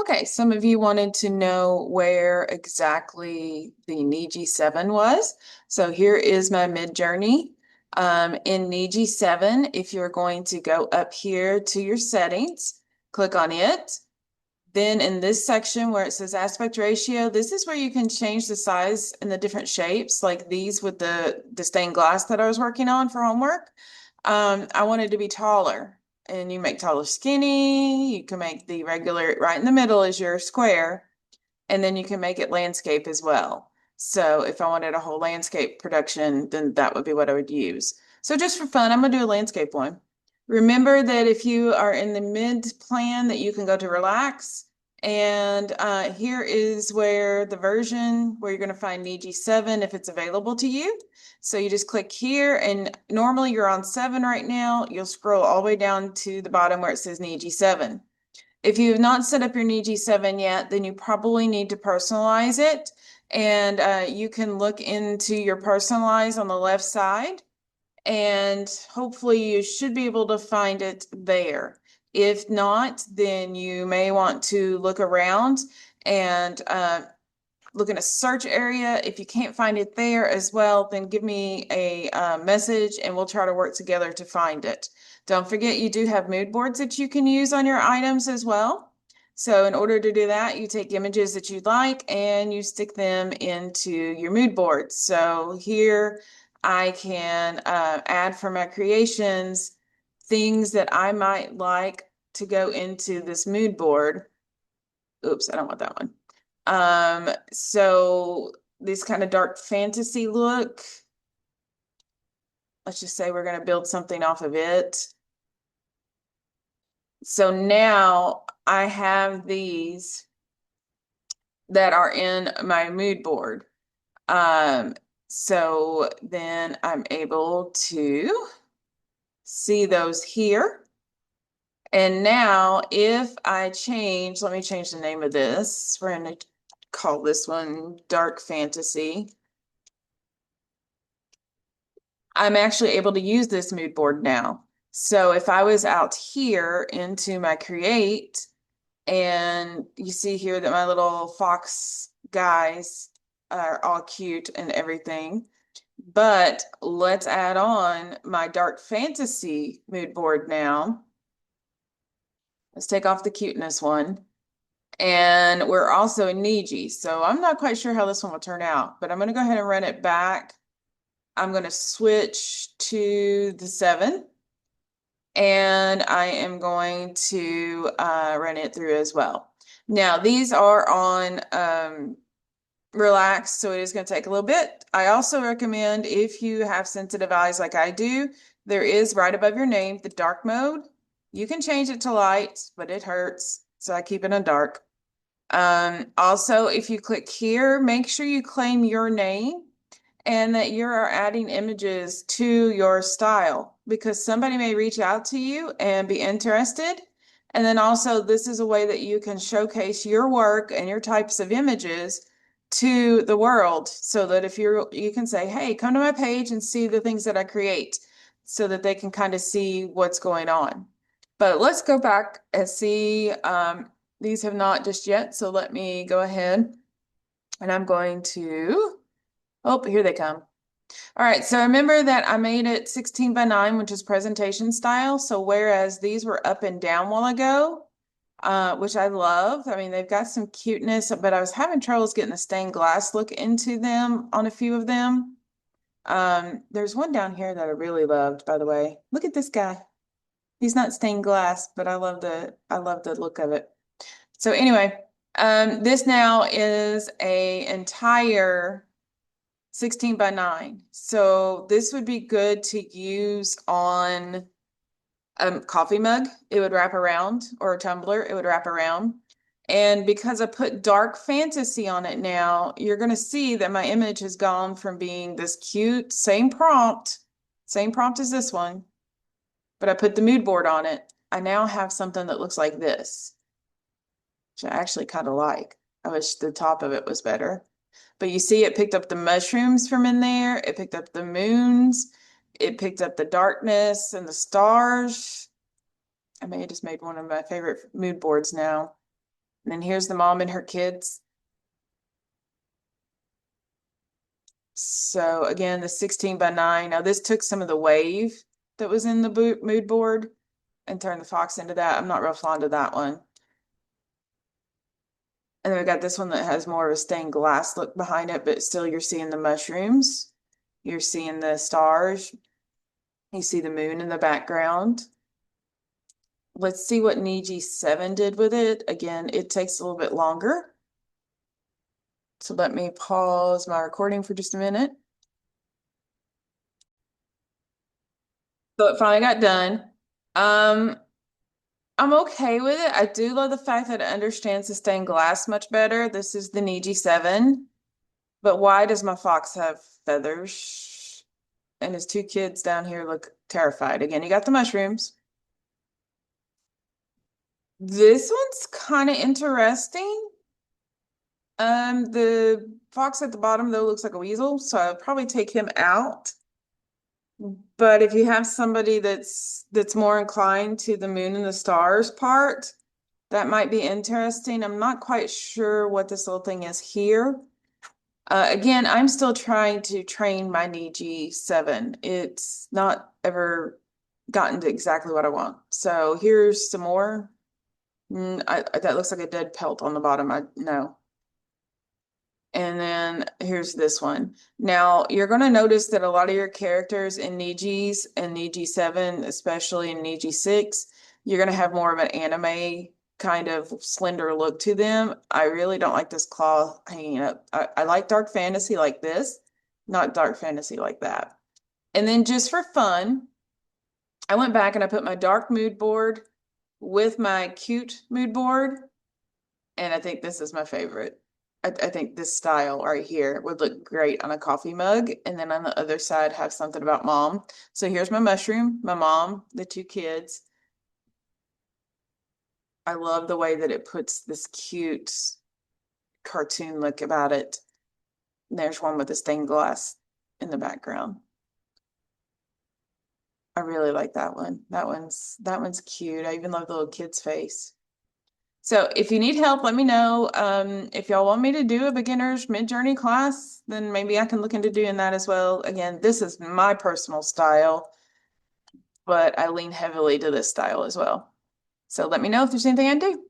Okay, some of you wanted to know where exactly the Niji 7 was. So here is my Midjourney. In Niji 7, if you're going to go up here to your settings, click on it. Then in this section where it says aspect ratio, this is where you can change the size and the different shapes, like these with the stained glass that I was working on for homework. I wanted to be taller, and you make taller skinny. You can make the regular right in the middle is your square, and then you can make it landscape as well. So if I wanted a whole landscape production, then that would be what I would use. So just for fun, I'm gonna do a landscape one. Remember that if you are in the mid plan that you can go to relax. And here is where the version where you're going to find Niji 7 if it's available to you. So you just click here, and normally you're on 7 right now. You'll scroll all the way down to the bottom where it says Niji 7. If you have not set up your Niji 7 yet, then you probably need to personalize it. And you can look into your personalize on the left side, and hopefully you should be able to find it there. If not, then you may want to look around and look in a search area. If you can't find it there as well, then give me a message and we'll try to work together to find it. Don't forget, you do have mood boards that you can use on your items as well. So in order to do that, you take images that you like and you stick them into your mood board. So here I can add for my creations things that I might like to go into this mood board. Oops, I don't want that one. So this kind of dark fantasy look, let's just say we're going to build something off of it. So now I have these that are in my mood board. So then I'm able to see those here. And now if I change, let me change the name of this. We're going to call this one Dark Fantasy. I'm actually able to use this mood board now. So if I was out here into my create, and you see here that my little fox guys are all cute and everything, but let's add on my dark fantasy mood board now. Let's take off the cuteness one. And we're also in Niji. So I'm not quite sure how this one will turn out, but I'm going to go ahead and run it back. I'm going to switch to the 7, and I am going to run it through as well. Now, these are on relax, so it is going to take a little bit. I also recommend, if you have sensitive eyes like I do, there is right above your name, the dark mode. You can change it to light, but it hurts, so I keep it on dark. Also, if you click here, make sure you claim your name and that you are adding images to your style, because somebody may reach out to you and be interested. And then also, this is a way that you can showcase your work and your types of images to the world, so that if you can say, hey, come to my page and see the things that I create, so that they can kind of see what's going on. But let's go back and see. These have not just yet, so let me go ahead and I'm going to, oh, here they come. All right, so remember that I made it 16 by 9, which is presentation style. So whereas these were up and down while ago, which I love. I mean, they've got some cuteness, but I was having troubles getting the stained glass look into them on a few of them. There's one down here that I really loved, by the way. Look at this guy. He's not stained glass, but I love the look of it. So anyway, this now is a entire 16 by 9. So this would be good to use on a coffee mug. It would wrap around, or a tumbler, it would wrap around. And because I put dark fantasy on it now, you're going to see that my image has gone from being this cute, same prompt as this one, but I put the mood board on it. I now have something that looks like this, which I actually kind of like. I wish the top of it was better. But you see, it picked up the mushrooms from in there. It picked up the moons. It picked up the darkness and the stars. I may have just made one of my favorite mood boards now. And then here's the mom and her kids. So again, the 16 by 9. Now this took some of the wave that was in the mood board and turned the fox into that. I'm not real fond of that one. And then we got this one that has more of a stained glass look behind it, but still you're seeing the mushrooms. You're seeing the stars. You see the moon in the background. Let's see what Niji 7 did with it. Again, it takes a little bit longer. So let me pause my recording for just a minute. So it finally got done. Um, I'm okay with it. I do love the fact that it understands the stained glass much better. This is the Niji 7. But why does my fox have feathers? And his two kids down here look terrified. Again, you got the mushrooms. This one's kind of interesting. The fox at the bottom though looks like a weasel, so I'll probably take him out. But if you have somebody that's more inclined to the moon and the stars part, that might be interesting. I'm not quite sure what this little thing is here. Again, I'm still trying to train my Niji 7. It's not ever gotten to exactly what I want. So here's some more. That looks like a dead pelt on the bottom. I no. And then here's this one. Now you're going to notice that a lot of your characters in Niji's and Niji 7, especially in Niji 6, you're going to have more of an anime kind of slender look to them. I really don't like this claw hanging up. I like dark fantasy like this, not dark fantasy like that. And then just for fun, I went back and I put my dark mood board with my cute mood board, and I think this is my favorite. I think this style right here would look great on a coffee mug, and then on the other side have something about mom. So here's my mushroom, my mom, the two kids. I love the way that it puts this cute cartoon look about it. And there's one with the stained glass in the background. I really like that one. That one's cute. I even love the little kid's face. So if you need help, let me know. If y'all want me to do a beginner's Midjourney class, then maybe I can look into doing that as well. Again, this is my personal style, but I lean heavily to this style as well. So let me know if there's anything I can do.